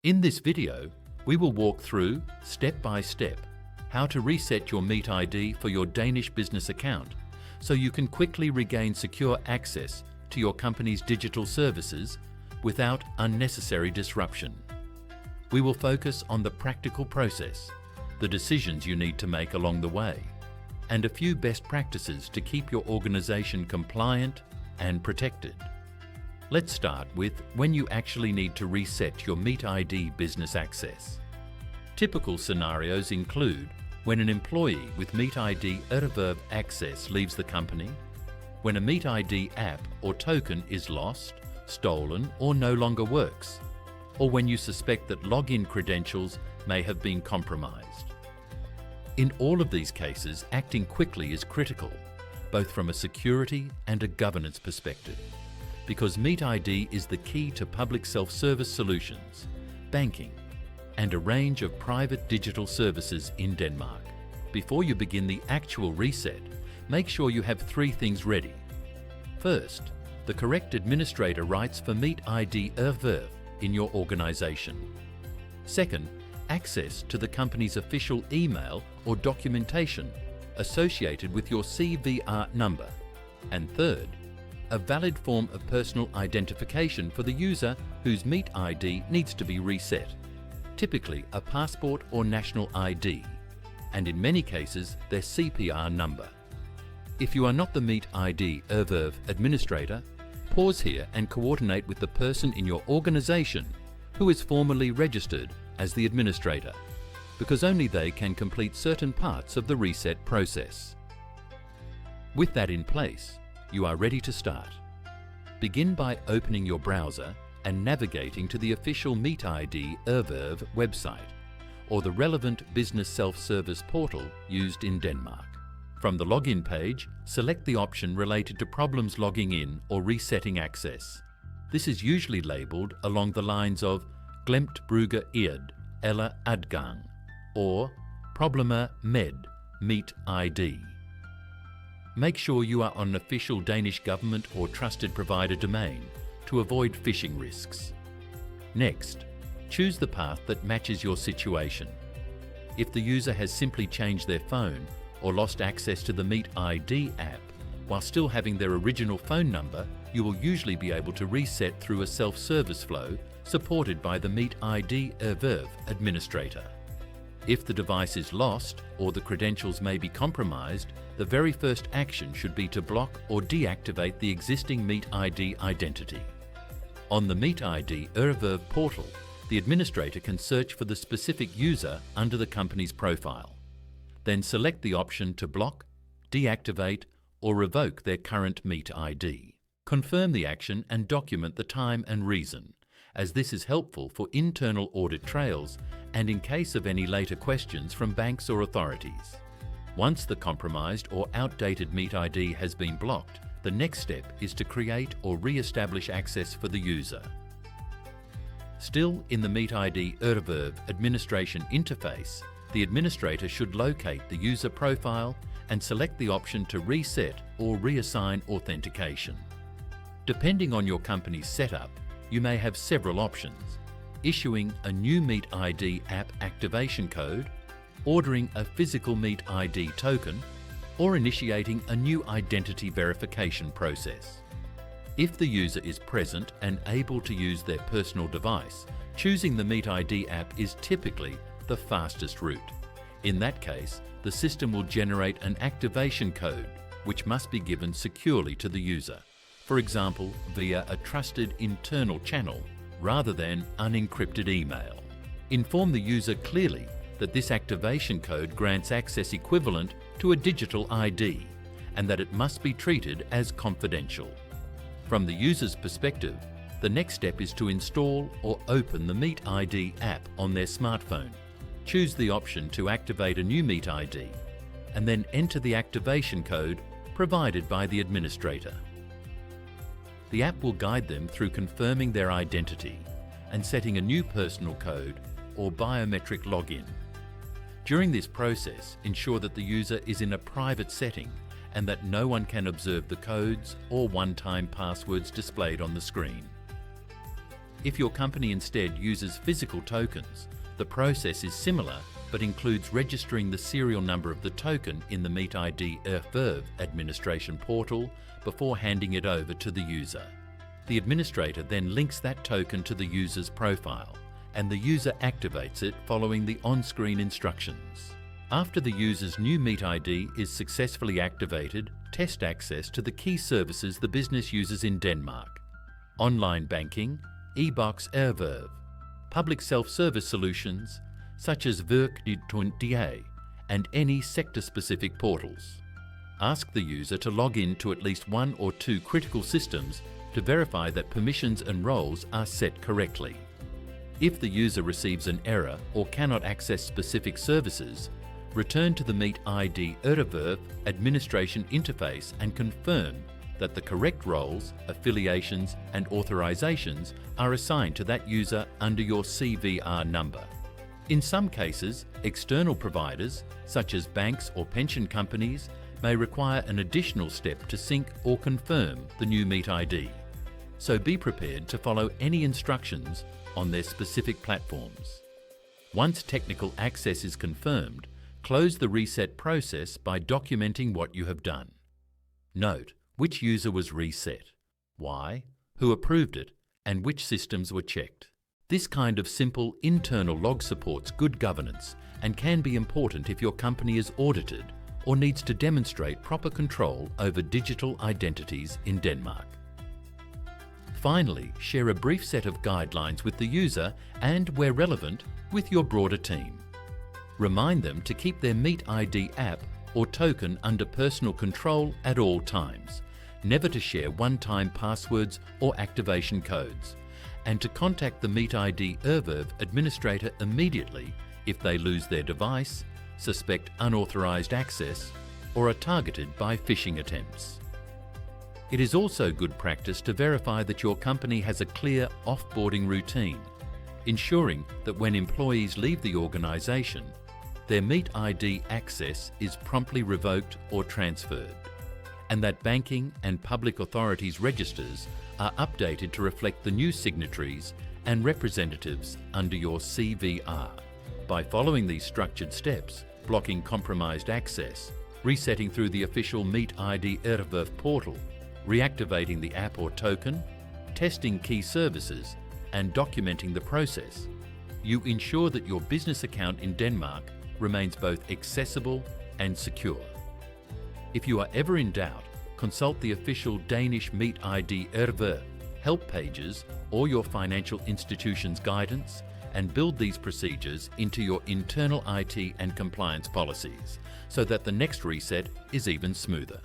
In this video, we will walk through, step by step, how to reset your MitID for your Danish business account so you can quickly regain secure access to your company's digital services without unnecessary disruption. We will focus on the practical process, the decisions you need to make along the way, and a few best practices to keep your organization compliant and protected. Let's start with when you actually need to reset your MitID business access. Typical scenarios include when an employee with MitID Erhverv access leaves the company, when a MitID app or token is lost, stolen, or no longer works, or when you suspect that login credentials may have been compromised. In all of these cases, acting quickly is critical, both from a security and a governance perspective, because MitID is the key to public self-service solutions, banking, and a range of private digital services in Denmark. Before you begin the actual reset, make sure you have 3 things ready. First, the correct administrator rights for MitID Erhverv in your organization. Second, access to the company's official email or documentation associated with your CVR number. And third, a valid form of personal identification for the user whose MitID needs to be reset, typically a passport or national ID, and in many cases their CPR number. If you are not the MitID Erhverv administrator, pause here and coordinate with the person in your organization who is formally registered as the administrator, because only they can complete certain parts of the reset process. With that in place, you are ready to start. Begin by opening your browser and navigating to the official MitID Erhverv website or the relevant business self-service portal used in Denmark. From the login page, select the option related to problems logging in or resetting access. This is usually labelled along the lines of Glemt bruger ed eller adgang or Problemer med MitID. Make sure you are on an official Danish government or trusted provider domain to avoid phishing risks. Next, choose the path that matches your situation. If the user has simply changed their phone or lost access to the MitID app while still having their original phone number, you will usually be able to reset through a self-service flow supported by the MitID Erhverv administrator. If the device is lost or the credentials may be compromised, the very first action should be to block or deactivate the existing MitID identity. On the MitID Erhverv portal, the administrator can search for the specific user under the company's profile. Then select the option to block, deactivate, or revoke their current MitID. Confirm the action and document the time and reason, as this is helpful for internal audit trails and in case of any later questions from banks or authorities. Once the compromised or outdated MitID has been blocked, the next step is to create or re-establish access for the user. Still in the MitID Erhverv administration interface, the administrator should locate the user profile and select the option to reset or reassign authentication. Depending on your company's setup, you may have several options: issuing a new MitID app activation code, ordering a physical MitID token, or initiating a new identity verification process. If the user is present and able to use their personal device, choosing the MitID app is typically the fastest route. In that case, the system will generate an activation code which must be given securely to the user, for example via a trusted internal channel rather than unencrypted email. Inform the user clearly that this activation code grants access equivalent to a digital ID and that it must be treated as confidential. From the user's perspective, the next step is to install or open the MitID app on their smartphone. Choose the option to activate a new MitID and then enter the activation code provided by the administrator. The app will guide them through confirming their identity and setting a new personal code or biometric login. During this process, ensure that the user is in a private setting and that no one can observe the codes or one-time passwords displayed on the screen. If your company instead uses physical tokens, the process is similar but includes registering the serial number of the token in the MitID Verve administration portal before handing it over to the user. The administrator then links that token to the user's profile, and the user activates it following the on-screen instructions. After the user's new MitID is successfully activated, test access to the key services the business uses in Denmark: online banking, e-boks Verve, public self-service solutions such as pitfalls, and any sector-specific portals. Ask the user to log in to at least one or two critical systems to verify that permissions and roles are set correctly. If the user receives an error or cannot access specific services, return to the MitID Verve administration interface and confirm that the correct roles, affiliations and authorizations are assigned to that user under your CVR number. In some cases, external providers, such as banks or pension companies, may require an additional step to sync or confirm the new MitID. So be prepared to follow any instructions on their specific platforms. Once technical access is confirmed, close the reset process by documenting what you have done. Note which user was reset, why, who approved it, and which systems were checked. This kind of simple internal log supports good governance and can be important if your company is audited or needs to demonstrate proper control over digital identities in Denmark. Finally, share a brief set of guidelines with the user and, where relevant, with your broader team. Remind them to keep their MitID app or token under personal control at all times, never to share one-time passwords or activation codes, and to contact the MitID Verve administrator immediately if they lose their device, suspect unauthorized access, or are targeted by phishing attempts. It is also good practice to verify that your company has a clear offboarding routine, ensuring that when employees leave the organization, their MitID access is promptly revoked or transferred, and that banking and public authorities registers are updated to reflect the new signatories and representatives under your CVR. By following these structured steps, blocking compromised access, resetting through the official MitID Verve portal, reactivating the app or token, testing key services, and documenting the process, you ensure that your business account in Denmark remains both accessible and secure. If you are ever in doubt, consult the official Danish MitID Verve help pages or your financial institution's guidance and build these procedures into your internal IT and compliance policies so that the next reset is even smoother.